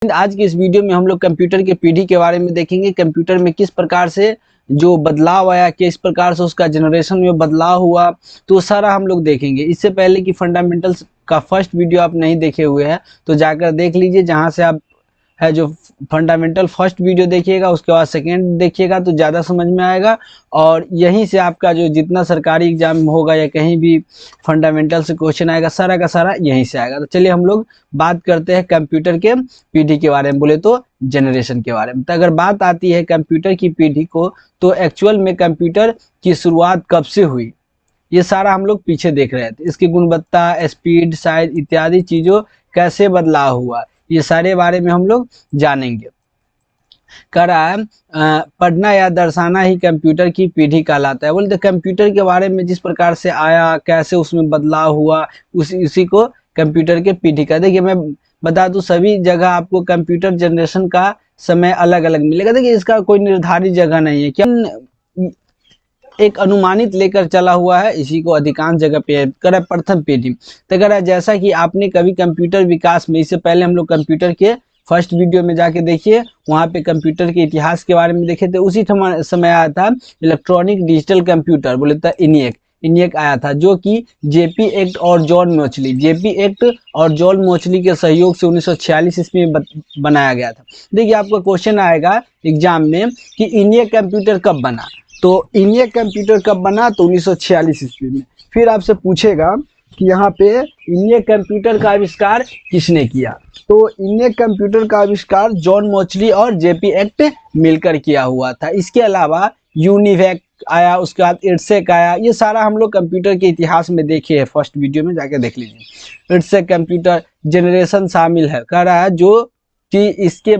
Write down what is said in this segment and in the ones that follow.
आज की इस वीडियो में हम लोग कंप्यूटर के पीढ़ी के बारे में देखेंगे। कंप्यूटर में किस प्रकार से जो बदलाव आया, किस प्रकार से उसका जनरेशन में बदलाव हुआ, तो सारा हम लोग देखेंगे। इससे पहले कि फंडामेंटल्स का फर्स्ट वीडियो आप नहीं देखे हुए हैं तो जाकर देख लीजिए। जहां से आप है जो फंडामेंटल फर्स्ट वीडियो देखिएगा, उसके बाद सेकेंड देखिएगा तो ज़्यादा समझ में आएगा। और यहीं से आपका जो जितना सरकारी एग्जाम होगा या कहीं भी फंडामेंटल से क्वेश्चन आएगा, सारा का सारा यहीं से आएगा। तो चलिए हम लोग बात करते हैं कंप्यूटर के पीढ़ी के बारे में, बोले तो जनरेशन के बारे में। तो अगर बात आती है कंप्यूटर की पीढ़ी को, तो एक्चुअल में कंप्यूटर की शुरुआत कब से हुई, ये सारा हम लोग पीछे देख रहे थे। इसकी गुणवत्ता, स्पीड, साइज इत्यादि चीज़ों कैसे बदलाव हुआ, ये सारे बारे में हम लोग जानेंगे। कह रहा है पढ़ना या दर्शाना ही कंप्यूटर की पीढ़ी कहलाता है। बोलते कंप्यूटर के बारे में जिस प्रकार से आया, कैसे उसमें बदलाव हुआ, उसी को कंप्यूटर के पीढ़ी का। देखिए मैं बता दूं, सभी जगह आपको कंप्यूटर जनरेशन का समय अलग अलग मिलेगा। देखिए इसका कोई निर्धारित जगह नहीं है, क्या एक अनुमानित लेकर चला हुआ है, इसी को अधिकांश जगह पे करे प्रथम पीढ़ी। तो कह रहा है जैसा कि आपने कभी कंप्यूटर विकास में, इससे पहले हम लोग कंप्यूटर के फर्स्ट वीडियो में जाके देखिए, वहाँ पे कंप्यूटर के इतिहास के बारे में देखे थे। उसी समय आया था इलेक्ट्रॉनिक डिजिटल कंप्यूटर, बोले तो इनियक आया था, जो कि जेपी एक्ट और जॉन मोचली के सहयोग से 1946 ईस्वी में बनाया गया था। देखिए आपका क्वेश्चन आएगा एग्जाम में कि इनियक कंप्यूटर कब बना, तो इनियक कंप्यूटर कब बना, तो 1946 ईस्वी में। फिर आपसे पूछेगा कि यहाँ पे इनियक कंप्यूटर का आविष्कार किसने किया, तो इनियक कंप्यूटर का आविष्कार जॉन मोचली और जेपी एक्ट मिलकर किया हुआ था। इसके अलावा यूनिवैक आया, उसके बाद इट्सेक आया। ये सारा हम लोग कंप्यूटर के इतिहास में देखे हैं, फर्स्ट वीडियो में जाके देख लीजिए। इट्सेक कंप्यूटर जनरेशन शामिल है, कह रहा है जो कि इसके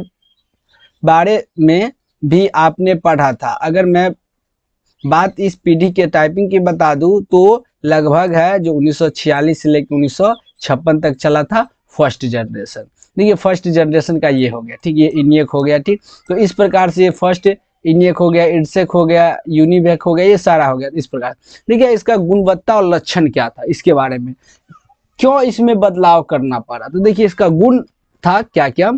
बारे में भी आपने पढ़ा था। अगर मैं बात इस पीढ़ी के टाइपिंग की बता दूं तो लगभग है जो 1946 से लेकर 1956 तक चला था फर्स्ट जनरेशन। देखिए फर्स्ट जनरेशन का ये हो गया, ठीक, ये इनियक हो गया, ठीक। तो इस प्रकार से ये फर्स्ट इनियक हो गया, इट्सेक हो गया, यूनिवैक हो गया, ये सारा हो गया इस प्रकार। देखिए इसका गुणवत्ता और लक्षण क्या था, इसके बारे में क्यों इसमें बदलाव करना पड़ा। तो देखिए इसका गुण था क्या क्या,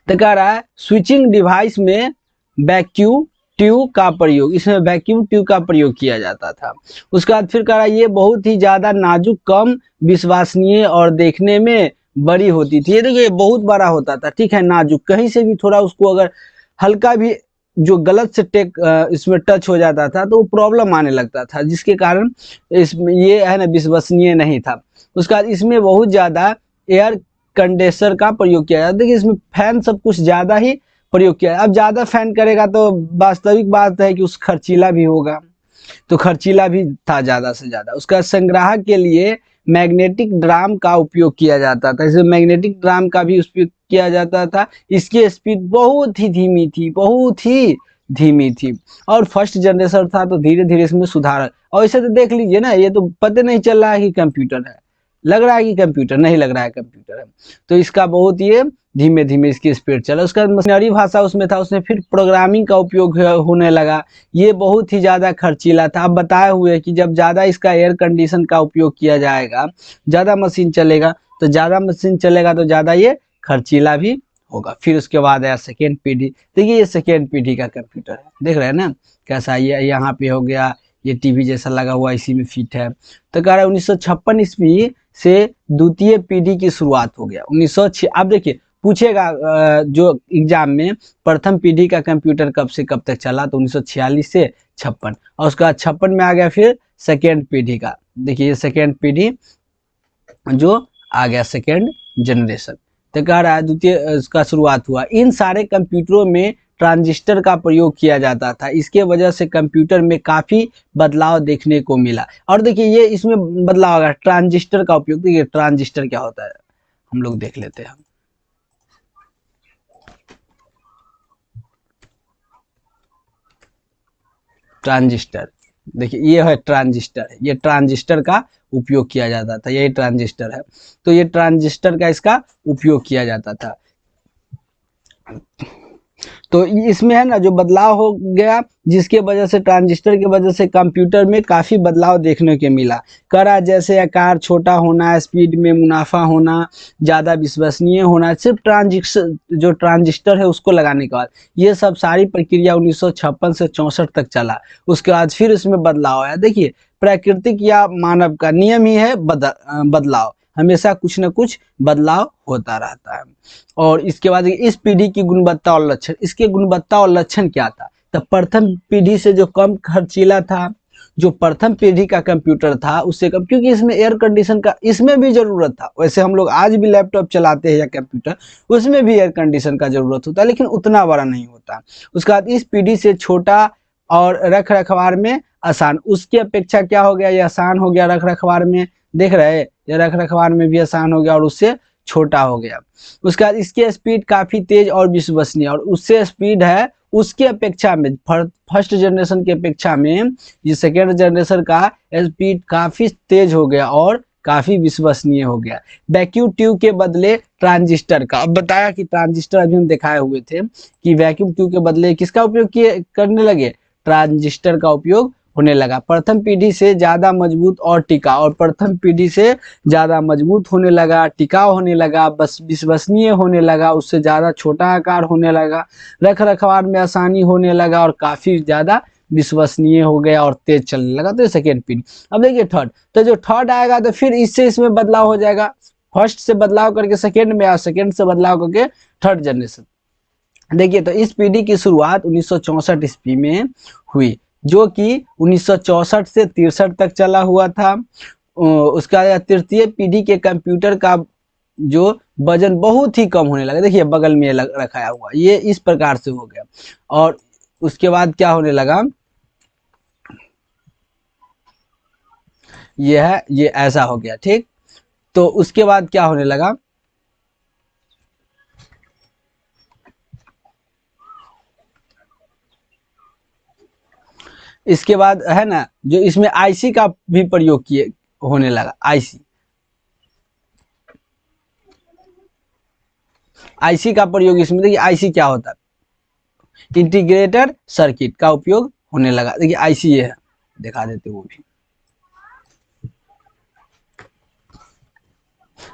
तो कह रहा है स्विचिंग डिवाइस में वैक्यूम ट्यूब का प्रयोग, इसमें वैक्यूम ट्यूब का प्रयोग किया जाता था। उसके बाद फिर कह रहा है ये बहुत ही ज्यादा नाजुक, कम विश्वसनीय और देखने में बड़ी होती थी। ये देखिए बहुत बड़ा होता था, ठीक है, नाजुक, कहीं से भी थोड़ा उसको अगर हल्का भी जो गलत से इसमें टच हो जाता था तो प्रॉब्लम आने लगता था, जिसके कारण इसमें ये है ना विश्वसनीय नहीं था। उसके बाद इसमें बहुत ज्यादा एयर कंडेंसर का प्रयोग किया जाता है। देखिए इसमें फैन सब कुछ ज्यादा ही प्रयोग किया। अब ज्यादा फैन करेगा तो वास्तविक बात है कि उस खर्चीला भी होगा, तो खर्चीला भी था ज्यादा से ज्यादा। उसका संग्राहक के लिए मैग्नेटिक ड्राम का उपयोग किया जाता था, इसे मैग्नेटिक ड्राम का भी उपयोग किया जाता था। इसकी स्पीड बहुत ही धीमी थी, बहुत ही धीमी थी, और फर्स्ट जनरेशन था तो धीरे धीरे इसमें सुधार। और इसे तो देख लीजिए ना, ये तो पता नहीं चल रहा है कि कंप्यूटर है, लग रहा है कि कंप्यूटर नहीं लग रहा है कंप्यूटर है। तो इसका बहुत ये धीमे धीमे इसकी स्पीड चला। उसका मशीनरी भाषा उसमें था, उसमें फिर प्रोग्रामिंग का उपयोग होने लगा। ये बहुत ही ज्यादा खर्चीला था। अब बताए हुए कि जब ज्यादा इसका एयर कंडीशन का उपयोग किया जाएगा, ज्यादा मशीन चलेगा, तो ज्यादा मशीन चलेगा तो ज्यादा ये खर्चीला भी होगा। फिर उसके बाद आया सेकेंड पीढ़ी। देखिए ये सेकेंड पीढ़ी का कंप्यूटर है, देख रहे हैं ना कैसा, ये यहाँ पे हो गया, ये टीवी जैसा लगा हुआ इसी में फिट है। तो कह रहा है 1956 ईस्वी से द्वितीय पीढ़ी की शुरुआत हो गया। 1906, अब देखिए पूछेगा जो एग्जाम में प्रथम पीढ़ी का कंप्यूटर कब से कब तक चला, तो 1946 से 56, और उसका 56 में आ गया फिर सेकेंड पीढ़ी का। देखिए ये सेकेंड पीढ़ी जो आ गया, सेकेंड जनरेशन। तो कह रहा है द्वितीय इसका शुरुआत हुआ। इन सारे कंप्यूटरों में ट्रांजिस्टर का प्रयोग किया जाता था, इसके वजह से कंप्यूटर में काफी बदलाव देखने को मिला। और देखिए ये इसमें बदलाव होगा ट्रांजिस्टर का उपयोग। देखिए ट्रांजिस्टर क्या होता है हम लोग देख लेते हैं। ट्रांजिस्टर, देखिए ये है ट्रांजिस्टर, ये ट्रांजिस्टर का उपयोग किया जाता था, यही ट्रांजिस्टर है। तो ये ट्रांजिस्टर का इसका उपयोग किया जाता था। तो इसमें है ना जो बदलाव हो गया, जिसके वजह से ट्रांजिस्टर की वजह से कंप्यूटर में काफ़ी बदलाव देखने को मिला। करा जैसे आकार छोटा होना, स्पीड में मुनाफा होना, ज़्यादा विश्वसनीय होना, सिर्फ ट्रांजिस्टर है उसको लगाने के बाद ये सब सारी प्रक्रिया 1956 से 64 तक चला। उसके बाद फिर इसमें बदलाव आया। देखिए, प्राकृतिक या मानव का नियम ही है बदलाव, हमेशा कुछ न कुछ बदलाव होता रहता है। और इसके बाद इस पीढ़ी की गुणवत्ता और लक्षण, इसके गुणवत्ता और लक्षण क्या था? तो प्रथम पीढ़ी से जो कम खर्चीला था, जो प्रथम पीढ़ी का कंप्यूटर था उससे कम, क्योंकि इसमें एयर कंडीशन का इसमें भी जरूरत था। वैसे हम लोग आज भी लैपटॉप चलाते हैं या कंप्यूटर, उसमें भी एयर कंडीशन का जरूरत होता है, लेकिन उतना बड़ा नहीं होता। उसके बाद इस पीढ़ी से छोटा और रख रखवार में आसान, उसकी अपेक्षा क्या हो गया, ये आसान हो गया रख रखवार में, देख रहे हैं, ये रख रखवार में भी आसान हो गया और उससे छोटा हो गया। उसके बाद इसकी स्पीड काफी तेज और विश्वसनीय, और उससे स्पीड है उसकी अपेक्षा में, फर्स्ट जनरेशन की अपेक्षा में ये सेकेंड जनरेशन का स्पीड काफी तेज हो गया और काफी विश्वसनीय हो गया। वैक्यूम ट्यूब के बदले ट्रांजिस्टर का, अब बताया कि ट्रांजिस्टर अभी हम दिखाए हुए थे कि वैक्यूम ट्यूब के बदले किसका उपयोग किए करने लगे, ट्रांजिस्टर का उपयोग होने लगा। प्रथम पीढ़ी से ज्यादा मजबूत और टिकाऊ, और प्रथम पीढ़ी से ज्यादा मजबूत होने लगा, टिकाऊ होने लगा, बस विश्वसनीय होने लगा, उससे ज्यादा छोटा आकार होने लगा, रख रखाव में आसानी होने लगा और काफी ज्यादा विश्वसनीय हो गया और तेज चलने लगा। तो सेकेंड पीढ़ी। अब देखिए थर्ड, तो जो थर्ड आएगा तो फिर इससे इसमें बदलाव हो जाएगा, फर्स्ट से बदलाव करके सेकेंड में, और सेकेंड से बदलाव करके थर्ड जनरेशन। देखिए, तो इस पीढ़ी की शुरुआत 1964 ईस्वी में हुई, जो कि 1964 से 63 तक चला हुआ था। उसका तृतीय पीढ़ी के कंप्यूटर का जो वजन बहुत ही कम होने लगा, देखिए बगल में रखाया हुआ, ये इस प्रकार से हो गया। और उसके बाद क्या होने लगा, ये ऐसा हो गया, ठीक। तो उसके बाद क्या होने लगा, इसके बाद है ना जो इसमें आईसी का भी प्रयोग किए होने लगा। आईसी का प्रयोग इसमें, देखिए आईसी क्या होता है, इंटीग्रेटेड सर्किट का उपयोग होने लगा। देखिए आईसी ये है, दिखा देते वो भी,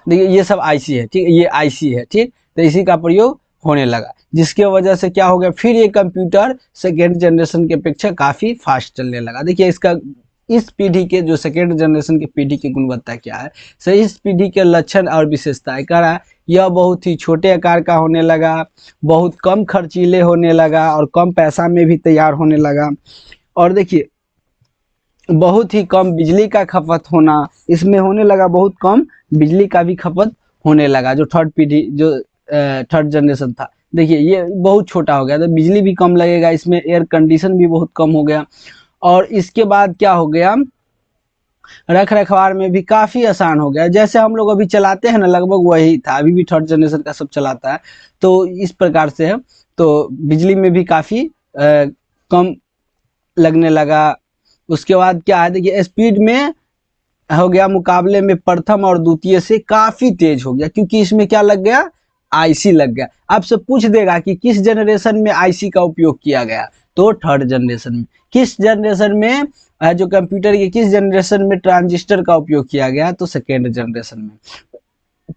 देखिए ये सब आईसी है, ठीक, ये आईसी है, ठीक। तो इसी का प्रयोग होने लगा, जिसके वजह से क्या हो गया, फिर ये कंप्यूटर सेकेंड जनरेशन की अपेक्षा काफी फास्ट चलने लगा। देखिए इसका, इस पीढ़ी के जो सेकेंड जनरेशन की पीढ़ी की गुणवत्ता क्या है, सही, इस पीढ़ी के लक्षण और विशेषताएं कह रहा है, यह बहुत ही छोटे आकार का होने लगा, बहुत कम खर्चीले होने लगा और कम पैसा में भी तैयार होने लगा। और देखिए बहुत ही कम बिजली का खपत होना इसमें होने लगा, बहुत कम बिजली का भी खपत होने लगा। जो थर्ड पीढ़ी, जो थर्ड जनरेशन था, देखिए ये बहुत छोटा हो गया, तो बिजली भी कम लगेगा इसमें, एयर कंडीशन भी बहुत कम हो गया। और इसके बाद क्या हो गया, रख रखवार में भी काफी आसान हो गया, जैसे हम लोग अभी चलाते हैं ना, लगभग वही था, अभी भी थर्ड जनरेशन का सब चलाता है, तो इस प्रकार से है। तो बिजली में भी काफी कम लगने लगा। उसके बाद क्या है, देखिए स्पीड में हो गया मुकाबले में प्रथम और द्वितीय से काफी तेज हो गया, क्योंकि इसमें क्या लग गया, आईसी लग गया। आपसे पूछ देगा कि किस जनरेशन में आईसी का उपयोग किया गया, तो थर्ड जनरेशन में। किस जनरेशन में, जो कंप्यूटर के किस जनरेशन में ट्रांजिस्टर का उपयोग किया गया, तो सेकेंड जनरेशन में।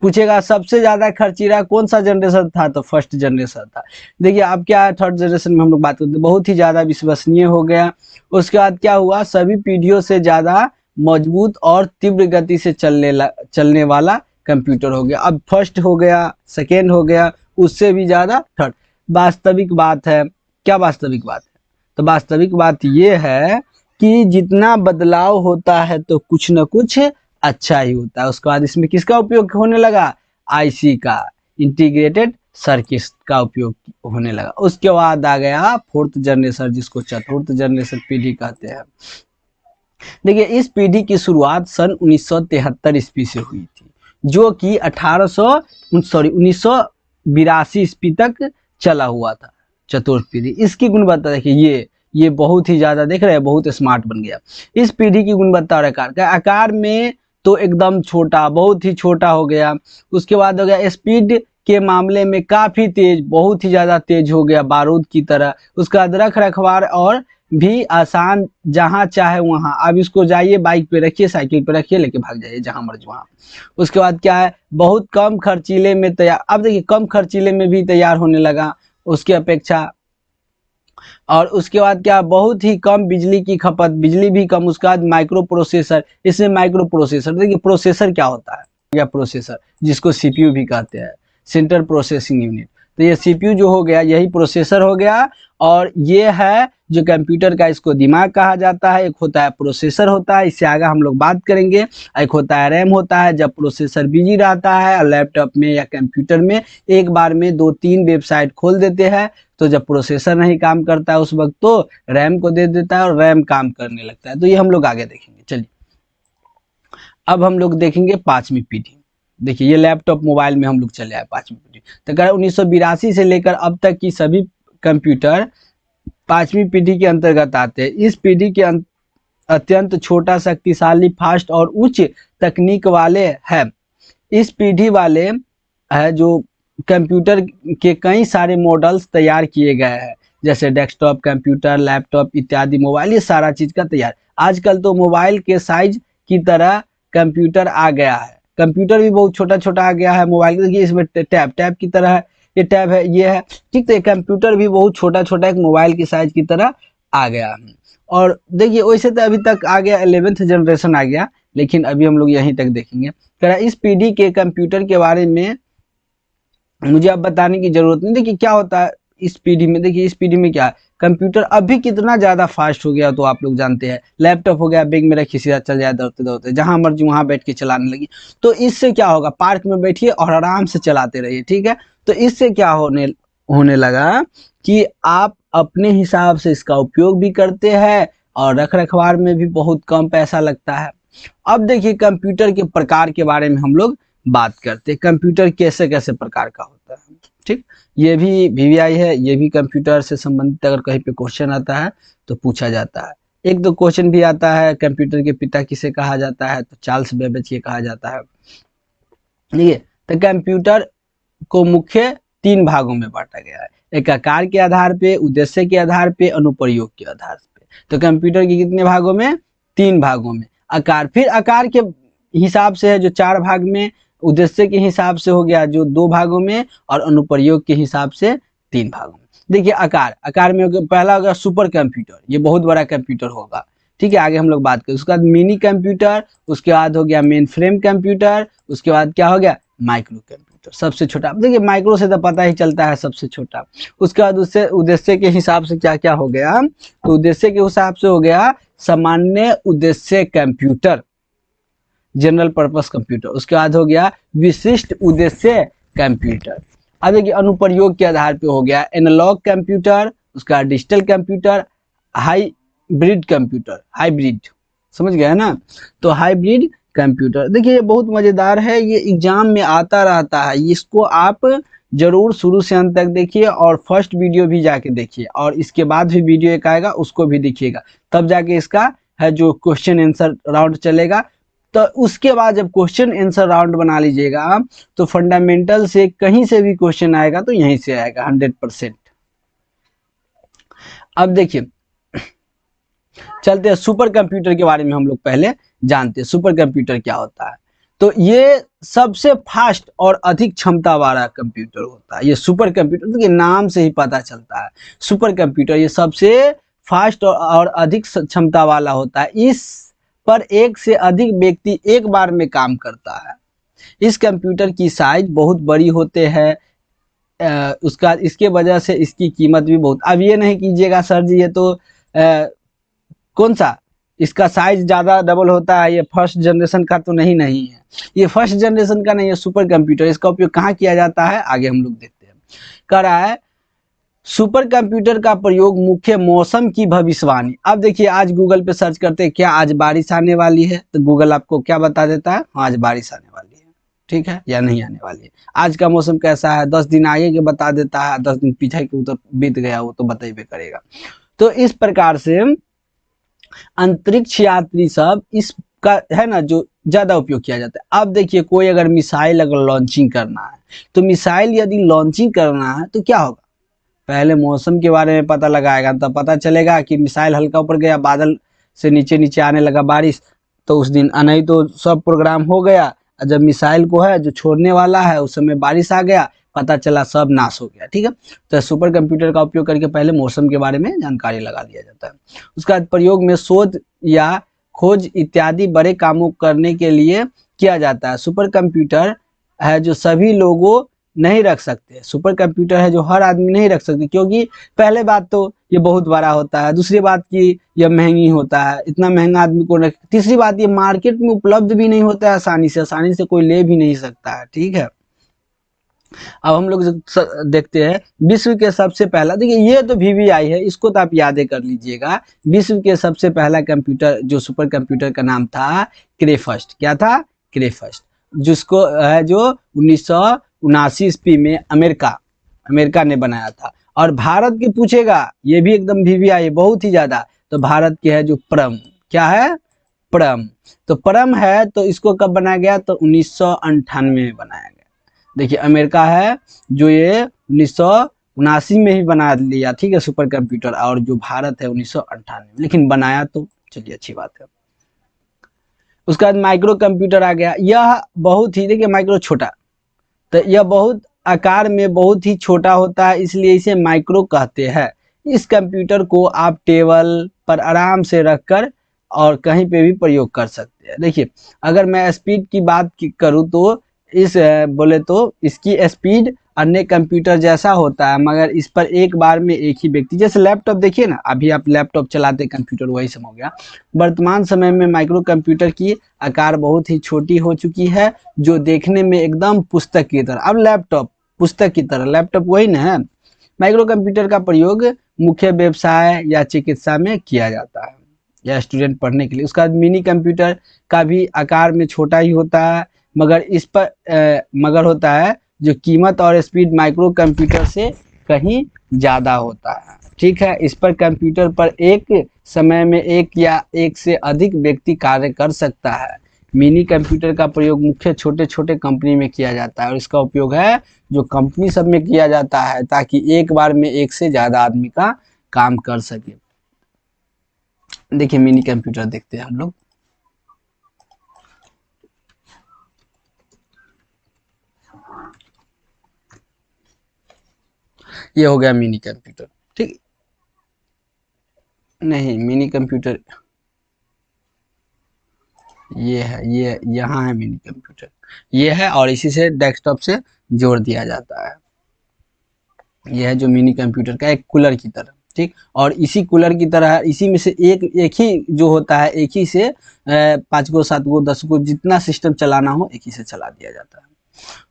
पूछेगा सबसे ज्यादा खर्चीला कौन सा जनरेशन था, तो फर्स्ट जनरेशन था। देखिए अब क्या है, थर्ड जनरेशन में हम लोग बात करते हैं, बहुत ही ज्यादा विश्वसनीय हो गया। उसके बाद क्या हुआ, सभी पीढ़ियों से ज्यादा मजबूत और तीव्र गति से चलने वाला कंप्यूटर हो गया। अब फर्स्ट हो गया, सेकेंड हो गया, उससे भी ज्यादा थर्ड। वास्तविक बात है, क्या वास्तविक बात है, तो वास्तविक बात ये है कि जितना बदलाव होता है तो कुछ न कुछ अच्छा ही होता है। उसके बाद इसमें किसका उपयोग होने लगा, आईसी का, इंटीग्रेटेड सर्किट का उपयोग होने लगा। उसके बाद आ गया फोर्थ जनरेशन, जिसको चतुर्थ जनरेशन पीढ़ी कहते हैं। देखिए इस पीढ़ी की शुरुआत सन 1973 ईस्वी से हुई थी, जो कि 1982 ईस्वी तक चला हुआ था चतुर्थ पीढ़ी। इसकी गुणवत्ता देखिए, ये बहुत ही ज्यादा, देख रहे हैं, बहुत स्मार्ट बन गया। इस पीढ़ी की गुणवत्ता और आकार में तो एकदम छोटा, बहुत ही छोटा हो गया। उसके बाद हो गया स्पीड के मामले में काफी तेज, बहुत ही ज्यादा तेज हो गया बारूद की तरह। उसका रख रखवार और भी आसान, जहां चाहे वहां। अब इसको जाइए बाइक पे रखिए, साइकिल पे रखिए, लेके भाग जाइए जहां मर्जी वहां। उसके बाद क्या है, बहुत कम खर्चीले में तैयार। अब देखिए कम खर्चीले में भी तैयार होने लगा उसकी अपेक्षा। और उसके बाद क्या, बहुत ही कम बिजली की खपत, बिजली भी कम। उसके बाद माइक्रो प्रोसेसर, इसमें माइक्रो प्रोसेसर, देखिए प्रोसेसर क्या होता है, या प्रोसेसर जिसको सीपीयू भी कहते हैं, सेंट्रल प्रोसेसिंग यूनिट। तो ये सीपीयू जो हो गया यही प्रोसेसर हो गया। और ये है जो कंप्यूटर का, इसको दिमाग कहा जाता है। एक होता है प्रोसेसर होता है, इससे आगे हम लोग बात करेंगे। एक होता है रैम होता है, जब प्रोसेसर बिजी रहता है लैपटॉप में या कंप्यूटर में, एक बार में 2-3 वेबसाइट खोल देते हैं, तो जब प्रोसेसर नहीं काम करता है उस वक्त तो रैम को दे देता है और रैम काम करने लगता है। तो ये हम लोग आगे देखेंगे। चलिए अब हम लोग देखेंगे 5वीं पीढ़ी। देखिए ये लैपटॉप मोबाइल में हम लोग चले आए 5वीं पीढ़ी। तो कह 1982 से लेकर अब तक की सभी कंप्यूटर 5वीं पीढ़ी के अंतर्गत आते हैं। इस पीढ़ी के अत्यंत छोटा, शक्तिशाली, फास्ट और उच्च तकनीक वाले हैं। इस पीढ़ी वाले है जो कंप्यूटर के कई सारे मॉडल्स तैयार किए गए हैं, जैसे डेस्कटॉप कंप्यूटर, लैपटॉप इत्यादि। मोबाइल ये सारा चीज का तैयार। आजकल तो मोबाइल के साइज की तरह कंप्यूटर आ गया है। कंप्यूटर भी बहुत छोटा छोटा आ गया है मोबाइल। देखिए इसमें टैब की तरह है, ये टैब है, ये है, ठीक। तो कंप्यूटर भी बहुत छोटा छोटा एक मोबाइल की साइज की तरह आ गया है। और देखिए वैसे तो अभी तक आ गया 11th जनरेशन आ गया, लेकिन अभी हम लोग यहीं तक देखेंगे। इस पीढ़ी के कंप्यूटर के बारे में मुझे अब बताने की जरूरत नहीं। देखिए क्या होता है इस पीढ़ी में, देखिए इस पीढ़ी में क्या है, कंप्यूटर अभी कितना ज्यादा फास्ट हो गया तो आप लोग जानते हैं। लैपटॉप हो गया, बैग में रखिए सीधा चल जाए, दौड़ते दौड़ते जहां मर्जी वहां बैठ के चलाने लगी। तो इससे क्या होगा, पार्क में बैठिए और आराम से चलाते रहिए, ठीक है। तो इससे क्या होने लगा कि आप अपने हिसाब से इसका उपयोग भी करते हैं और रख रखवार में भी बहुत कम पैसा लगता है। अब देखिए कंप्यूटर के प्रकार के बारे में हम लोग बात करते हैं। कंप्यूटर कैसे कैसे प्रकार का होता है, ठीक। ये भी वीवीआई है, ये भी कंप्यूटर से संबंधित अगर कहीं पे क्वेश्चन आता है तो पूछा जाता है। एक दो क्वेश्चन भी आता है, कंप्यूटर के पिता किसे कहा जाता है, तो चार्ल्स बेबेज के कहा जाता है। ठीक है, तो कंप्यूटर को मुख्य 3 भागों में बांटा गया है। एक आकार के आधार पे, उद्देश्य के आधार पे, अनुप्रयोग के आधार पे। तो कंप्यूटर के कितने भागों में, 3 भागों में। आकार, फिर आकार के हिसाब से है जो 4 भाग में, उद्देश्य के हिसाब से हो गया जो 2 भागों में, और अनुप्रयोग के हिसाब से 3 भागों में। देखिए आकार में पहला होगा सुपर कंप्यूटर, ये बहुत बड़ा कंप्यूटर होगा, ठीक है। आगे हम लोग बात करें। उसके बाद मिनी कंप्यूटर, उसके बाद हो गया मेन फ्रेम कंप्यूटर, उसके बाद क्या हो गया, माइक्रो कंप्यूटर, सबसे छोटा। देखिए माइक्रो से तो पता ही चलता है सबसे छोटा। उसके बाद उससे उद्देश्य के हिसाब से क्या क्या हो गया, तो उद्देश्य के हिसाब से हो गया सामान्य उद्देश्य कंप्यूटर, जनरल पर्पस कंप्यूटर। उसके बाद हो गया विशिष्ट उद्देश्य कंप्यूटर। अब देखिए अनुप्रयोग के आधार पे हो गया एनालॉग कंप्यूटर, उसका digital computer, hybrid computer, hybrid, समझ गए ना। तो हाइब्रिड कंप्यूटर देखिए ये बहुत मजेदार है, ये एग्जाम में आता रहता है। इसको आप जरूर शुरू से अंत तक देखिए और फर्स्ट वीडियो भी जाके देखिए, और इसके बाद भी वीडियो एक आएगा उसको भी देखिएगा, तब जाके इसका है जो क्वेश्चन आंसर राउंड चलेगा। तो उसके बाद जब क्वेश्चन आंसर राउंड बना लीजिएगा तो फंडामेंटल से कहीं से भी क्वेश्चन आएगा तो यहीं से आएगा 100%। अब देखिए चलते हैं सुपर कंप्यूटर के बारे में हम लोग पहले जानते हैं। सुपर कंप्यूटर क्या होता है, तो ये सबसे फास्ट और अधिक क्षमता वाला कंप्यूटर होता है। ये सुपर कंप्यूटर देखिए नाम से ही पता चलता है, सुपर कंप्यूटर ये सबसे फास्ट और अधिक क्षमता वाला होता है। इस पर एक से अधिक व्यक्ति एक बार में काम करता है। इस कंप्यूटर की साइज बहुत बड़ी होते हैं, उसका इसके वजह से इसकी कीमत भी बहुत। अब ये नहीं कीजिएगा सर जी ये तो कौन सा इसका साइज ज्यादा डबल होता है, ये फर्स्ट जनरेशन का तो नहीं है, ये फर्स्ट जनरेशन का नहीं है सुपर कंप्यूटर। इसका उपयोग कहाँ किया जाता है आगे हम लोग देखते हैं। कह रहा है सुपर कंप्यूटर का प्रयोग मुख्य मौसम की भविष्यवाणी। अब देखिए आज गूगल पे सर्च करते हैं क्या आज बारिश आने वाली है, तो गूगल आपको क्या बता देता है, आज बारिश आने वाली है, ठीक है, या नहीं आने वाली है। आज का मौसम कैसा है 10 दिन आगे के बता देता है, 10 दिन पीछे के तो बीत गया वो तो बताइए करेगा। तो इस प्रकार से अंतरिक्ष यात्री सब इसका है ना जो ज़्यादा उपयोग किया जाता है। अब देखिए कोई अगर मिसाइल अगर लॉन्चिंग करना है, तो मिसाइल यदि लॉन्चिंग करना है तो क्या होगा, पहले मौसम के बारे में पता लगाएगा, तब पता चलेगा कि मिसाइल हल्का ऊपर गया, बादल से नीचे नीचे आने लगा बारिश, तो उस दिन नहीं तो सब प्रोग्राम हो गया। और जब मिसाइल को है जो छोड़ने वाला है उस समय बारिश आ गया, पता चला सब नाश हो गया। ठीक है, तो सुपर कंप्यूटर का उपयोग करके पहले मौसम के बारे में जानकारी लगा लिया जाता है। उसके बाद प्रयोग में शोध या खोज इत्यादि बड़े कामों करने के लिए किया जाता है। सुपर कंप्यूटर है जो सभी लोगों नहीं रख सकते, सुपर कंप्यूटर है जो हर आदमी नहीं रख सकते, क्योंकि पहले बात तो ये बहुत बड़ा होता है, दूसरी बात कि यह महंगी होता है, इतना महंगा आदमी को रख, तीसरी बात ये मार्केट में उपलब्ध भी नहीं होता है आसानी से कोई ले भी नहीं सकता है। ठीक है, अब हम लोग देखते हैं विश्व के सबसे पहला, देखिए ये तो VVI है, इसको तो आप याद कर लीजिएगा। विश्व के सबसे पहला कंप्यूटर जो सुपर कंप्यूटर का नाम था क्रेफस्ट, क्या था, क्रेफस्ट, जिसको है जो 1979 ईस्वी में अमेरिका ने बनाया था। और भारत की पूछेगा, ये भी एकदम VVI बहुत ही ज्यादा, तो भारत के है जो परम, क्या है, परम, तो परम है, तो इसको कब बनाया गया, तो 1998 में बनाया गया। देखिए अमेरिका है जो ये 1979 में ही बना लिया, ठीक है, सुपर कंप्यूटर, और जो भारत है 1998 में, लेकिन बनाया तो चलिए अच्छी बात है। उसके बाद माइक्रो कंप्यूटर आ गया, यह बहुत ही, देखिए माइक्रो छोटा, तो यह बहुत आकार में बहुत ही छोटा होता है, इसलिए इसे माइक्रो कहते हैं। इस कंप्यूटर को आप टेबल पर आराम से रखकर और कहीं पे भी प्रयोग कर सकते हैं। देखिए अगर मैं स्पीड की बात करूँ तो बोले तो इसकी स्पीड अन्य कंप्यूटर जैसा होता है, मगर इस पर एक बार में एक ही व्यक्ति, जैसे लैपटॉप देखिए ना, अभी आप लैपटॉप चलाते कंप्यूटर वही सब हो गया। वर्तमान समय में माइक्रो कंप्यूटर की आकार बहुत ही छोटी हो चुकी है, जो देखने में एकदम पुस्तक की तरह, अब लैपटॉप पुस्तक की तरह, लैपटॉप वही ना है। माइक्रो कंप्यूटर का प्रयोग मुख्य व्यवसाय या चिकित्सा में किया जाता है, या स्टूडेंट पढ़ने के लिए। उसका मिनी कंप्यूटर का भी आकार में छोटा ही होता है, मगर इस पर मगर होता है जो कीमत और स्पीड माइक्रो कंप्यूटर से कहीं ज़्यादा होता है। ठीक है, इस पर कंप्यूटर पर एक समय में एक या एक से अधिक व्यक्ति कार्य कर सकता है। मिनी कंप्यूटर का प्रयोग मुख्य छोटे छोटे कंपनी में किया जाता है, और इसका उपयोग है जो कंपनी सब में किया जाता है, ताकि एक बार में एक से ज़्यादा आदमी का काम कर सके। देखिए मिनी कंप्यूटर देखते हैं हम लोग, ये हो गया मिनी कंप्यूटर। ठीक, नहीं मिनी कंप्यूटर ये है, ये यहाँ है मिनी कंप्यूटर, ये है, और इसी से डेस्कटॉप से जोड़ दिया जाता है। यह है जो मिनी कंप्यूटर का एक कूलर की तरह, ठीक, और इसी कूलर की तरह इसी में से एक ही जो होता है, एक ही से 5 गो 7 गो 10 गो जितना सिस्टम चलाना हो एक ही से चला दिया जाता है।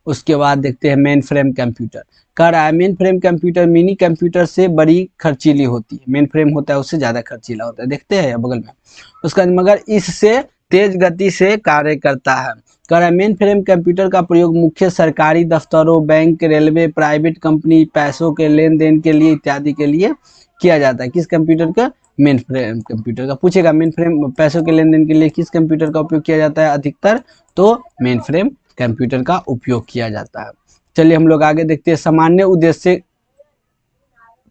उसके बाद देखते हैं मेन फ्रेम कंप्यूटर। कह रहा है main frame computer mini computer से बड़ी खर्चीली होती है, मेन फ्रेम होता है उससे ज़्यादा खर्चीला होता है, देखते हैं बगल में उसका, मगर इससे तेज गति से कार्य करता है। कह रहा है मेन फ्रेम कंप्यूटर का प्रयोग मुख्य सरकारी दफ्तरों, बैंक, रेलवे, प्राइवेट कंपनी, पैसों के लेन देन के लिए इत्यादि के लिए किया जाता है। किस कंप्यूटर का, मेन फ्रेम कंप्यूटर का। पूछेगा मेन फ्रेम पैसों के लेन देन के लिए किस कंप्यूटर का उपयोग किया जाता है अधिकतर, तो मेन फ्रेम कंप्यूटर का उपयोग किया जाता है। चलिए हम लोग आगे देखते हैं सामान्य उद्देश्य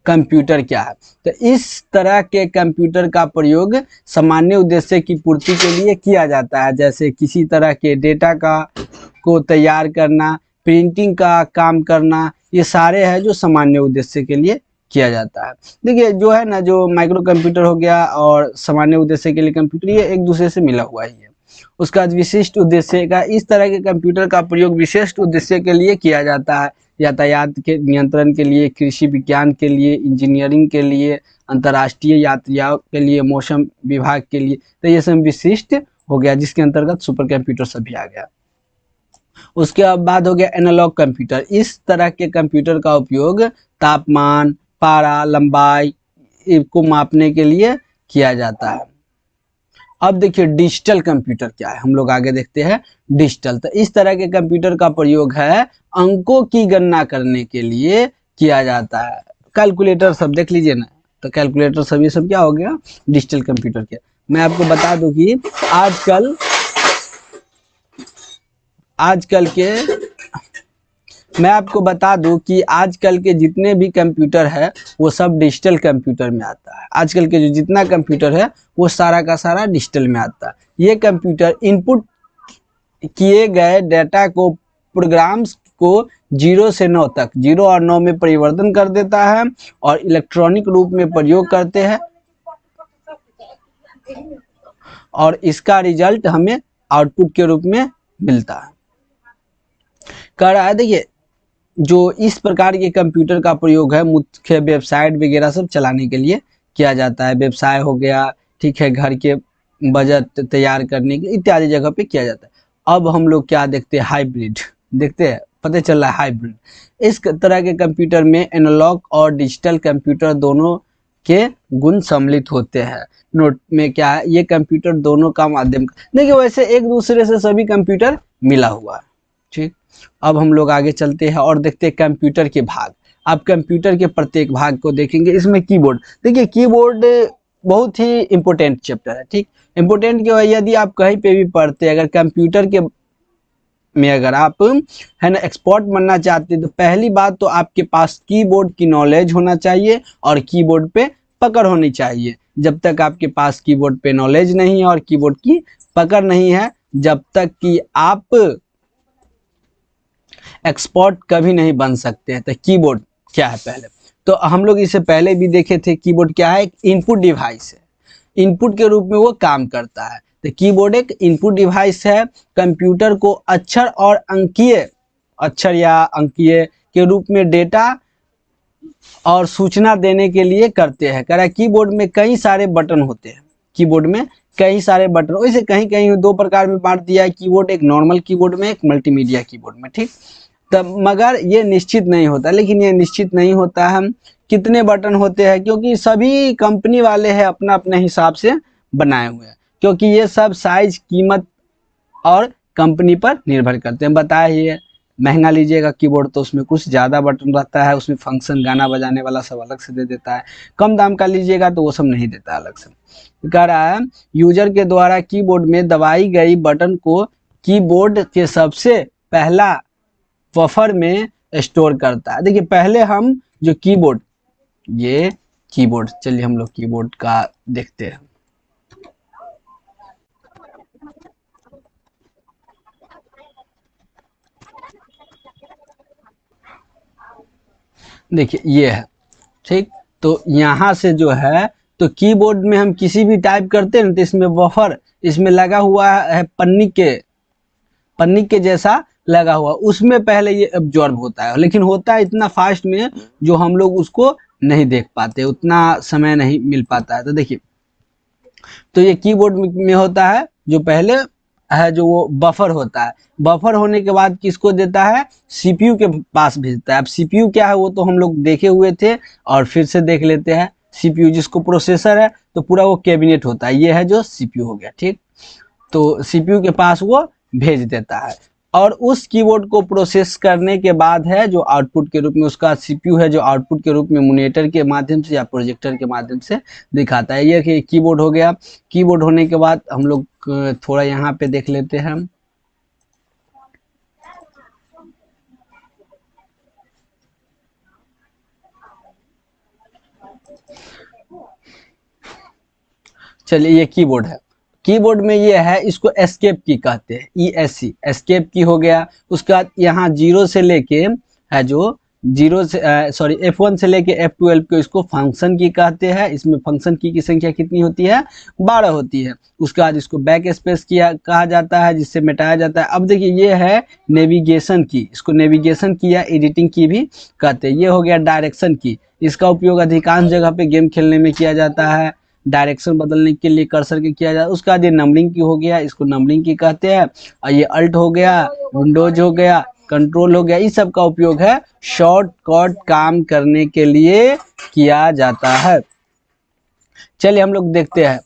कंप्यूटर क्या है। तो इस तरह के कंप्यूटर का प्रयोग सामान्य उद्देश्य की पूर्ति के लिए किया जाता है, जैसे किसी तरह के डेटा को तैयार करना, प्रिंटिंग का काम करना, ये सारे हैं जो सामान्य उद्देश्य के लिए किया जाता है। देखिए जो है ना, जो माइक्रो कंप्यूटर हो गया और सामान्य उद्देश्य के लिए कंप्यूटर, ये एक दूसरे से मिला हुआ ही है। उसका विशिष्ट उद्देश्य का, इस तरह के कंप्यूटर का प्रयोग विशिष्ट उद्देश्य के लिए किया जाता है, यातायात के नियंत्रण के लिए, कृषि विज्ञान के लिए, इंजीनियरिंग के लिए, अंतर्राष्ट्रीय यात्रियों के लिए, मौसम विभाग के लिए। तो ये सब विशिष्ट हो गया, जिसके अंतर्गत सुपर कंप्यूटर सभी आ गया। उसके बाद हो गया एनालॉग कंप्यूटर। इस तरह के कंप्यूटर का उपयोग तापमान, पारा, लंबाई को मापने के लिए किया जाता है। अब देखिए डिजिटल कंप्यूटर क्या है, हम लोग आगे देखते हैं डिजिटल। तो इस तरह के कंप्यूटर का प्रयोग है अंकों की गणना करने के लिए किया जाता है। कैलकुलेटर सब देख लीजिए ना, तो कैलकुलेटर सब ये सब क्या हो गया, डिजिटल कंप्यूटर के। मैं आपको बता दूं कि आजकल आजकल के, मैं आपको बता दूं कि आजकल के जितने भी कंप्यूटर है वो सब डिजिटल कंप्यूटर में आता है। आजकल के जो जितना कंप्यूटर है वो सारा का सारा डिजिटल में आता है। ये कंप्यूटर इनपुट किए गए डेटा को, प्रोग्राम्स को 0 से 9 तक, 0 और 9 में परिवर्तन कर देता है और इलेक्ट्रॉनिक रूप में प्रयोग करते हैं और इसका रिजल्ट हमें आउटपुट के रूप में मिलता है। कह रहा है देखिए, जो इस प्रकार के कंप्यूटर का प्रयोग है मुख्य वेबसाइट वगैरह सब चलाने के लिए किया जाता है। व्यवसाय हो गया, ठीक है, घर के बजट तैयार करने के इत्यादि जगह पे किया जाता है। अब हम लोग क्या देखते हैं, हाइब्रिड देखते हैं, पता चल रहा है हाइब्रिड। इस तरह के कंप्यूटर में एनालॉग और डिजिटल कंप्यूटर दोनों के गुण सम्मिलित होते हैं। नोट में क्या है, ये कंप्यूटर दोनों का माध्यम, देखिए वैसे एक दूसरे से सभी कंप्यूटर मिला हुआ है। ठीक, अब हम लोग आगे चलते हैं और देखते हैं कंप्यूटर के भाग। आप कंप्यूटर के प्रत्येक भाग को देखेंगे। इसमें कीबोर्ड, देखिए कीबोर्ड बहुत ही इंपॉर्टेंट चैप्टर है। ठीक, इंपॉर्टेंट क्यों है, यदि आप कहीं पे भी पढ़ते हैं, अगर कंप्यूटर के में अगर आप है ना एक्सपर्ट बनना चाहते हैं तो पहली बात तो आपके पास कीबोर्ड की नॉलेज होना चाहिए और कीबोर्ड पे पकड़ होनी चाहिए। जब तक आपके पास कीबोर्ड पे नॉलेज नहीं है और कीबोर्ड की पकड़ नहीं है, जब तक कि आप एक्सपर्ट कभी नहीं बन सकते हैं। तो कीबोर्ड क्या है पहले, तो हम लोग इसे पहले भी देखे थे। कीबोर्ड क्या है, एक इनपुट डिवाइस है, इनपुट के रूप में वो काम करता है। तो कीबोर्ड एक इनपुट डिवाइस है, कंप्यूटर को अक्षर और अंकीय, अक्षर या अंकीय के रूप में डेटा और सूचना देने के लिए करते हैं। कह रहा है कीबोर्ड में कई सारे बटन होते हैं, कीबोर्ड में कई सारे बटन, वैसे कहीं कहीं दो प्रकार में बांट दिया है कीबोर्ड, एक नॉर्मल कीबोर्ड में, एक मल्टीमीडिया कीबोर्ड में। ठीक, तब मगर ये निश्चित नहीं होता, लेकिन ये निश्चित नहीं होता है कितने बटन होते हैं, क्योंकि सभी कंपनी वाले हैं अपना अपने हिसाब से बनाए हुए हैं, क्योंकि ये सब साइज, कीमत और कंपनी पर निर्भर करते हैं। बताया ही है, महंगा लीजिएगा कीबोर्ड तो उसमें कुछ ज़्यादा बटन रहता है, उसमें फंक्शन गाना बजाने वाला सब अलग से दे देता है। कम दाम का लीजिएगा तो वो सब नहीं देता अलग से। कह रहा है यूजर के द्वारा कीबोर्ड में दबाई गई बटन को कीबोर्ड के सबसे पहला बफर में स्टोर करता है। देखिए पहले हम जो कीबोर्ड, ये कीबोर्ड, चलिए हम लोग कीबोर्ड का देखते हैं। देखिए ये है, ठीक, तो यहाँ से जो है, तो कीबोर्ड में हम किसी भी टाइप करते हैं तो इसमें बफर, इसमें लगा हुआ है पन्नी के जैसा लगा हुआ, उसमें पहले ये एब्जॉर्ब होता है, लेकिन होता है इतना फास्ट में जो हम लोग उसको नहीं देख पाते, उतना समय नहीं मिल पाता है। तो देखिए, तो ये कीबोर्ड में होता है जो पहले है, जो वो बफर होता है, बफर होने के बाद किसको देता है, सीपीयू के पास भेजता है। अब सीपीयू क्या है वो तो हम लोग देखे हुए थे और फिर से देख लेते हैं। सीपीयू जिसको प्रोसेसर है तो पूरा वो कैबिनेट होता है, ये है जो सीपीयू हो गया। ठीक, तो सीपीयू के पास वो भेज देता है और उस कीबोर्ड को प्रोसेस करने के बाद है जो आउटपुट के रूप में, उसका सीपीयू है जो आउटपुट के रूप में मॉनिटर के माध्यम से या प्रोजेक्टर के माध्यम से दिखाता है। ये कि कीबोर्ड हो गया। कीबोर्ड होने के बाद हम लोग थोड़ा यहाँ पे देख लेते हैं। चलिए ये कीबोर्ड है, कीबोर्ड में ये है, इसको एस्केप की कहते हैं, ESC एस्केप की हो गया। उसके बाद यहाँ 0 से लेके है जो 0 से F1 से लेके F12 को इसको फंक्शन की कहते हैं। इसमें फंक्शन की संख्या कितनी होती है, 12 होती है। उसके बाद इसको बैक स्पेस किया कहा जाता है, जिससे मिटाया जाता है। अब देखिए ये है नेविगेशन की, इसको नेविगेशन की या एडिटिंग की भी कहते हैं। ये हो गया डायरेक्शन की, इसका उपयोग अधिकांश जगह पे गेम खेलने में किया जाता है, डायरेक्शन बदलने के लिए कर्सर के किया जाए। उसका ये नंबरिंग की हो गया, इसको नंबरिंग की कहते हैं। और ये अल्ट हो गया, विंडोज हो गया, कंट्रोल हो गया, इस सब का उपयोग है शॉर्टकट काम करने के लिए किया जाता है। चलिए हम लोग देखते हैं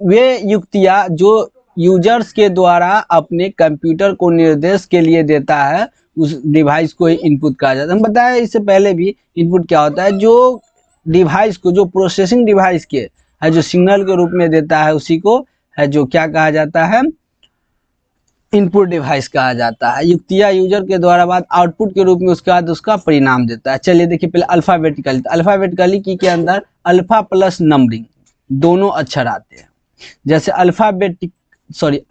वे युक्तियां जो यूजर्स के द्वारा अपने कंप्यूटर को निर्देश के लिए देता है, उस डिवाइस को ही इनपुट कहा जाता है। हम बताया इससे पहले भी इनपुट क्या होता है, जो डिवाइस को, जो प्रोसेसिंग डिवाइस के है जो सिग्नल के रूप में देता है, उसी को है जो क्या कहा जाता है, इनपुट डिवाइस कहा जाता है। युक्तियाँ यूजर के द्वारा बाद आउटपुट के रूप में उसके बाद उसका परिणाम देता है। चलिए देखिए पहले अल्फाबेटिकली, तो अल्फाबेटिकली की के अंदर अल्फा प्लस नंबरिंग दोनों अक्षर आते हैं। जैसे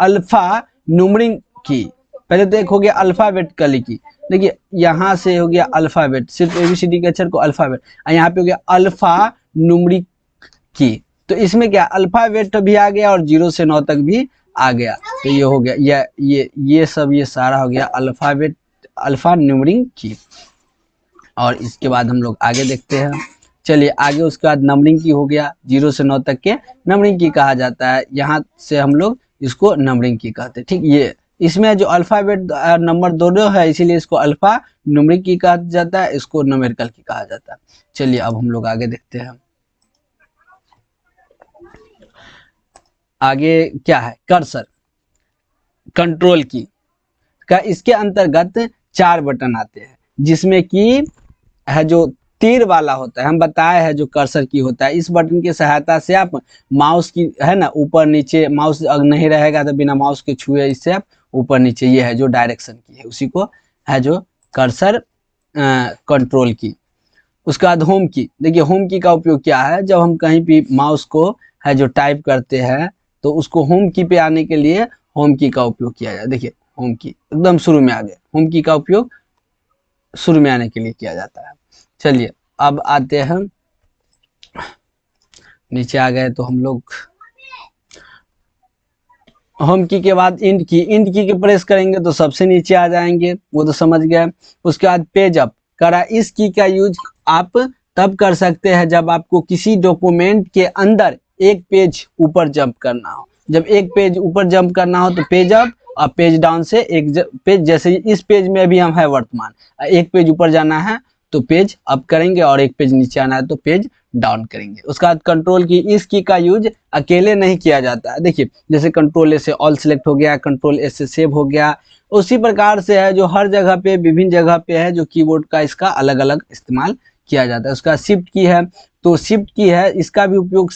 अल्फा न्यूमरिंग की, पहले तो एक हो गया अल्फाबेटिकली की, देखिए यहाँ से हो गया अल्फाबेट, सिर्फ एबीसीडी के अक्षर को अल्फाबेट, और यहाँ पे हो गया अल्फा न्यूमरिक की। तो इसमें क्या अल्फाबेट भी आ गया और 0 से 9 तक भी आ गया। तो ये हो गया ये सब ये सारा हो गया अल्फाबेट, अल्फा न्यूमरिंग की। और इसके बाद हम लोग आगे देखते हैं। चलिए आगे उसके बाद नंबरिंग की हो गया, 0 से 9 तक के नंबरिंग की कहा जाता है। यहाँ से हम लोग इसको नंबरिंग की कहते हैं। ठीक, ये इसमें जो अल्फाबेट नंबर दोनों है, इसीलिए इसको अल्फा न्यूमरिक की कहा जाता है, इसको न्यूमेरिकल की कहा जाता है। चलिए अब हम लोग आगे देखते हैं। आगे क्या है, कर्सर, कंट्रोल की का, इसके अंतर्गत 4 बटन आते हैं, जिसमें कि है जो तीर वाला होता है, हम बताए हैं जो कर्सर की होता है। इस बटन की सहायता से आप माउस की है ना ऊपर नीचे, माउस नहीं रहेगा तो बिना माउस के छुए इससे आप ऊपर नीचे, ये है जो डायरेक्शन की है, उसी को है जो कर्सर कंट्रोल की। उसके बाद होम की, देखिए होम की का उपयोग क्या है, जब हम कहीं भी माउस को है जो टाइप करते हैं तो उसको होम की पे आने के लिए होम की का उपयोग किया जाए। देखिए होम की एकदम शुरू में आ गए, होम की का उपयोग शुरू में आने के लिए किया जाता है। चलिए अब आते हैं, नीचे आ गए तो हम लोग होम की के बाद इंड की के प्रेस करेंगे तो सबसे नीचे आ जाएंगे, वो तो समझ गए। उसके बाद पेज अप करा, इस की का यूज आप तब कर सकते हैं जब आपको किसी डॉक्यूमेंट के अंदर एक पेज ऊपर जंप करना हो। जब एक पेज ऊपर जंप करना हो तो पेज अप, और पेज डाउन से एक पेज, जैसे इस पेज में अभी हम है वर्तमान, एक पेज ऊपर जाना है तो पेज अप करेंगे, और एक पेज नीचे आना है तो पेज डाउन करेंगे। उसके बाद कंट्रोल की, इस की का यूज अकेले नहीं किया जाता है। देखिए जैसे कंट्रोल ए से ऑल सेलेक्ट हो गया, कंट्रोल ए से सेव हो गया, उसी प्रकार से है जो हर जगह पे विभिन्न जगह पे है जो कीबोर्ड का इसका अलग अलग इस्तेमाल किया जाता है। उसका शिफ्ट की है, तो शिफ्ट की है, इसका भी उपयोग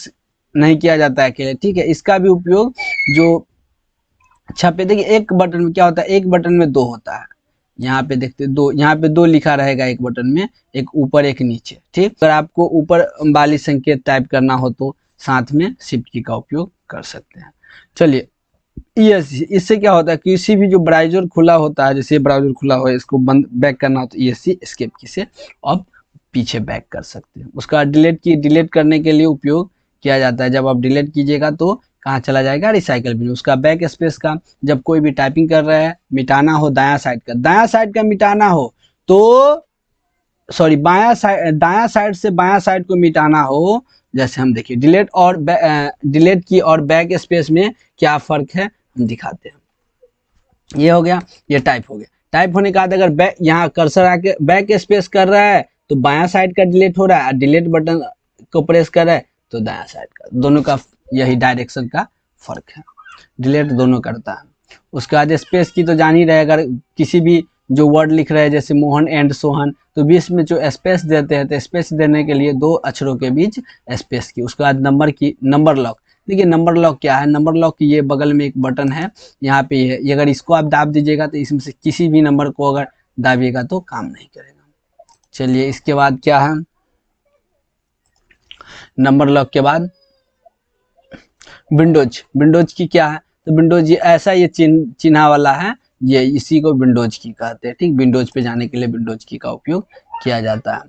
नहीं किया जाता है अकेले। ठीक है, इसका भी उपयोग जो छपे, देखिए एक बटन में क्या होता है, एक बटन में 2 होता है, यहाँ पे देखते दो, यहाँ पे 2 लिखा रहेगा एक बटन में, एक ऊपर एक नीचे। ठीक, अगर आपको ऊपर वाली संकेत टाइप करना हो तो साथ में शिफ्ट की का उपयोग कर सकते हैं। चलिए ESC, इससे क्या होता है, किसी भी जो ब्राउजर खुला होता है, जैसे ब्राउजर खुला हो इसको बंद बैक करना हो तो ESC एस्केप की से अब पीछे बैक कर सकते हैं। उसका डिलीट की, डिलीट करने के लिए उपयोग किया जाता है। जब आप डिलीट कीजिएगा तो कहाँ चला जाएगा, रिसाइकल बिन। उसका बैक स्पेस का, जब कोई भी टाइपिंग कर रहा है, मिटाना हो दायां साइड का मिटाना हो तो सॉरी दायां साइड से बायां साइड को मिटाना हो, जैसे हम देखिए डिलीट और डिलीट की और बैक स्पेस में क्या फर्क है हम दिखाते हैं। ये हो गया, ये टाइप हो गया। टाइप होने के बाद अगर यहाँ कर्सर आके बैक स्पेस कर रहा है तो बायां साइड का डिलीट हो रहा है, डिलीट बटन को प्रेस कर रहा है तो दायां साइड का, दोनों का यही डायरेक्शन का फर्क है, डिलीट दोनों करता है। उसके बाद स्पेस की तो जान ही रहे, अगर किसी भी जो वर्ड लिख रहे हैं जैसे मोहन एंड सोहन, तो बीच में जो स्पेस देते हैं तो स्पेस देने के लिए 2 अक्षरों के बीच स्पेस की। उसके बाद नंबर की, नंबर लॉक, देखिए नंबर लॉक क्या है, नंबर लॉक की ये बगल में एक बटन है, यहाँ पे है, ये अगर इसको आप दाब दीजिएगा तो इसमें से किसी भी नंबर को अगर दाबिएगा तो काम नहीं करेगा। चलिए इसके बाद क्या है, नंबर लॉक के बाद विंडोज की क्या है, तो विंडोज ये ऐसा, ये चिन्ह वाला है, ये इसी को विंडोज की कहते हैं। ठीक, विंडोज पे जाने के लिए विंडोज की का उपयोग किया जाता है,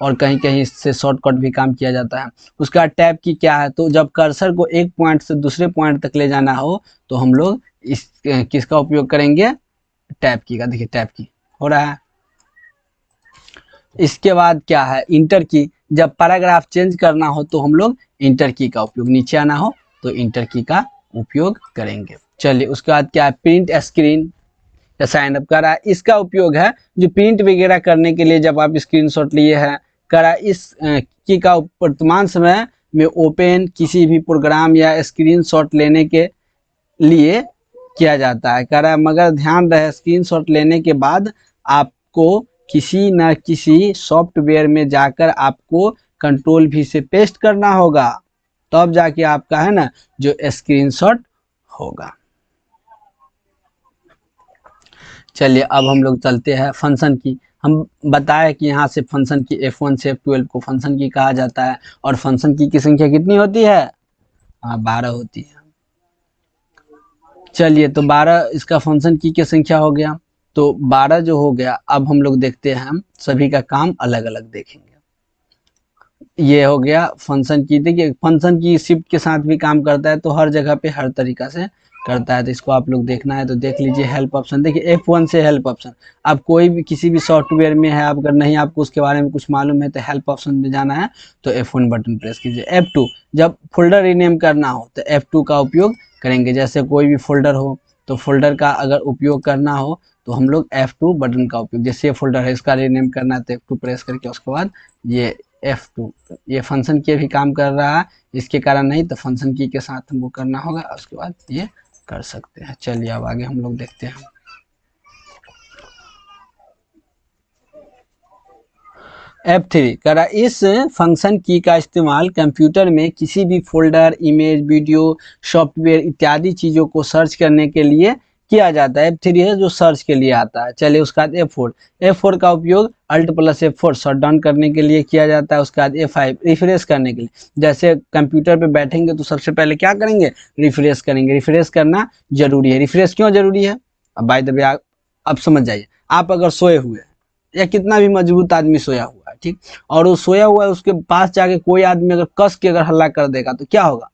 और कहीं कहीं इससे शॉर्टकट भी काम किया जाता है। उसका टैब की क्या है, तो जब कर्सर को एक पॉइंट से दूसरे पॉइंट तक ले जाना हो तो हम लोग इस किसका उपयोग करेंगे, टैब की का। देखिए टैब की हो रहा है। इसके बाद क्या है, इंटर की, जब पैराग्राफ चेंज करना हो तो हम लोग इंटर की का उपयोग, नीचे आना हो तो इंटर की का उपयोग करेंगे। चलिए उसके बाद क्या है, प्रिंट स्क्रीन या साइन अप करा, इसका उपयोग है जो प्रिंट वगैरह करने के लिए, जब आप स्क्रीनशॉट लिए हैं करा, इस की का वर्तमान समय में ओपन किसी भी प्रोग्राम या स्क्रीनशॉट लेने के लिए किया जाता है करा, मगर ध्यान रहे स्क्रीनशॉट लेने के बाद आपको किसी न किसी सॉफ्टवेयर में जाकर आपको कंट्रोल भी से पेस्ट करना होगा, तब जाके आपका है ना जो स्क्रीनशॉट होगा। चलिए अब हम लोग चलते हैं फंक्शन की। हम बताए कि यहाँ से फंक्शन की F1 से F12 को फंक्शन की कहा जाता है, और फंक्शन की संख्या कितनी होती है? हाँ 12 होती है। चलिए तो 12 इसका फंक्शन की संख्या हो गया, तो 12 जो हो गया, अब हम लोग देखते हैं, हम सभी का काम अलग अलग देखेंगे। ये हो गया फंक्शन की। देखिए फंक्शन की शिफ्ट के साथ भी काम करता है, तो हर जगह पे हर तरीका से करता है, तो इसको आप लोग देखना है तो देख लीजिए। हेल्प ऑप्शन देखिए, F1 से हेल्प ऑप्शन, आप कोई भी किसी भी सॉफ्टवेयर में है, आप अगर नहीं आपको उसके बारे में कुछ मालूम है तो हेल्प ऑप्शन में जाना है, तो F1 बटन प्रेस कीजिए। F2 जब फोल्डर रीनेम करना हो तो F2 का उपयोग करेंगे। जैसे कोई भी फोल्डर हो, तो फोल्डर का अगर उपयोग करना हो तो हम लोग F2 बटन का उपयोग, जैसे ये फोल्डर है इसका रीनेम करना है तो F2 प्रेस करके उसके बाद ये F2, ये फंक्शन की भी काम कर रहा है, इसके कारण नहीं तो फंक्शन की के साथ हमको करना होगा, उसके बाद ये कर सकते हैं। चलिए अब आगे हम लोग देखते हैं। F3 करा, इस फंक्शन की का इस्तेमाल कंप्यूटर में किसी भी फोल्डर, इमेज, वीडियो, सॉफ्टवेयर इत्यादि चीज़ों को सर्च करने के लिए किया जाता है। F3 है जो सर्च के लिए आता है। चलिए उसके बाद F4 का उपयोग Alt+F4 शट डाउन करने के लिए किया जाता है। उसके बाद F5 रिफ्रेश करने के लिए, जैसे कंप्यूटर पे बैठेंगे तो सबसे पहले क्या करेंगे? रिफ्रेश करेंगे। रिफ्रेश करना जरूरी है। रिफ्रेश क्यों जरूरी है? अब बाय द वे आप समझ जाइए। आप अगर सोए हुए हैं या कितना भी मजबूत आदमी सोया हुआ है, ठीक, और वो सोया हुआ है, उसके पास जाके कोई आदमी अगर कस के अगर हल्ला कर देगा तो क्या होगा?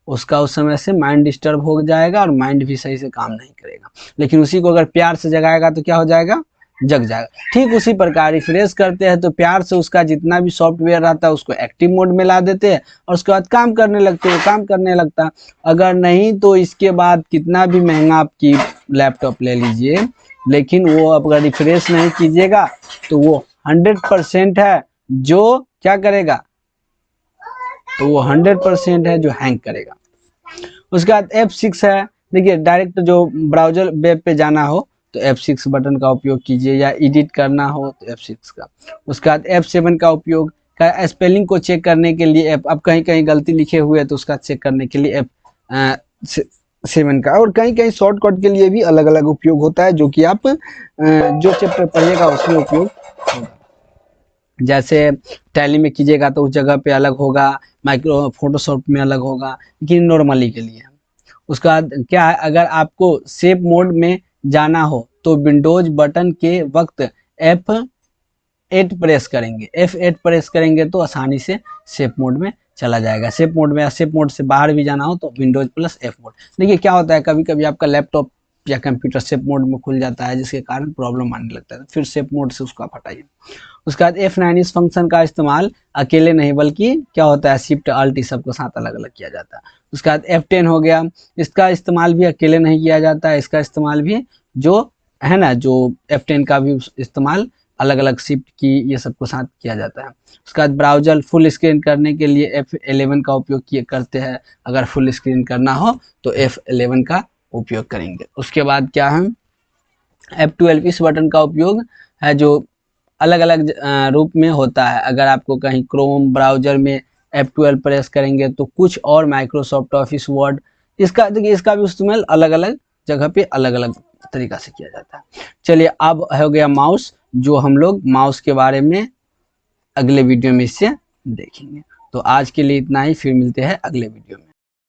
उसका उस समय से माइंड डिस्टर्ब हो जाएगा और माइंड भी सही से काम नहीं करेगा। लेकिन उसी को अगर प्यार से जगाएगा तो क्या हो जाएगा? जग जाएगा। ठीक उसी प्रकार रिफ्रेश करते हैं तो प्यार से उसका जितना भी सॉफ्टवेयर रहता है उसको एक्टिव मोड में ला देते हैं, और उसके बाद काम करने लगते हैं, काम करने लगता है। अगर नहीं तो इसके बाद कितना भी महंगा आपकी लैपटॉप ले लीजिए, लेकिन वो अगर रिफ्रेश नहीं कीजिएगा तो वो 100% है जो क्या करेगा? तो वो 100% है जो हैंग करेगा। उसके बाद F6 है। देखिए डायरेक्ट जो ब्राउजर वेब पे जाना हो तो F6 बटन का उपयोग कीजिए, या एडिट करना हो तो F6 का। उसके बाद F7 का उपयोग स्पेलिंग को चेक करने के लिए, अब कहीं कहीं गलती लिखे हुए है तो उसका चेक करने के लिए F7 का। और कहीं कहीं शॉर्टकट के लिए भी अलग अलग उपयोग होता है, जो कि आप जो चैप्टर पढ़िएगा उसमें उपयोग होगा। जैसे टैली में कीजिएगा तो उस जगह पे अलग होगा, माइक्रो फोटोशॉप में अलग होगा, लेकिन नॉर्मली के लिए। उसका क्या है, अगर आपको सेव मोड में जाना हो तो विंडोज बटन के वक्त F8 प्रेस करेंगे। F8 प्रेस करेंगे तो आसानी से सेव मोड में चला जाएगा। सेव मोड में या सेव मोड से बाहर भी जाना हो तो विंडोज प्लस F मोड। देखिए क्या होता है, कभी कभी आपका लैपटॉप या कंप्यूटर सेव मोड में खुल जाता है, जिसके कारण प्रॉब्लम आने लगता है, फिर सेव मोड से उसको आप हटाइए। उसके बाद F9 इस फंक्शन का इस्तेमाल अकेले नहीं बल्कि क्या होता है, शिफ्ट अल्ट सबको साथ अलग अलग किया जाता है। उसके बाद F10 हो गया, इसका इस्तेमाल भी अकेले नहीं किया जाता है, इसका इस्तेमाल भी जो है ना, जो F10 का भी इस्तेमाल अलग अलग शिफ्ट की ये सबको साथ किया जाता है। उसके बाद ब्राउजर फुल स्क्रीन करने के लिए F11 का उपयोग किए करते हैं। अगर फुल स्क्रीन करना हो तो F11 का उपयोग करेंगे। उसके बाद क्या है, F12 इस बटन का उपयोग है जो अलग अलग रूप में होता है। अगर आपको कहीं क्रोम ब्राउजर में F12 प्रेस करेंगे तो कुछ और माइक्रोसॉफ्ट ऑफिस वर्ड, इसका देखिए इसका भी इस्तेमाल अलग अलग जगह पे अलग अलग तरीका से किया जाता है। चलिए अब हो गया माउस, जो हम लोग माउस के बारे में अगले वीडियो में इससे देखेंगे। तो आज के लिए इतना ही, फिर मिलते हैं अगले वीडियो में।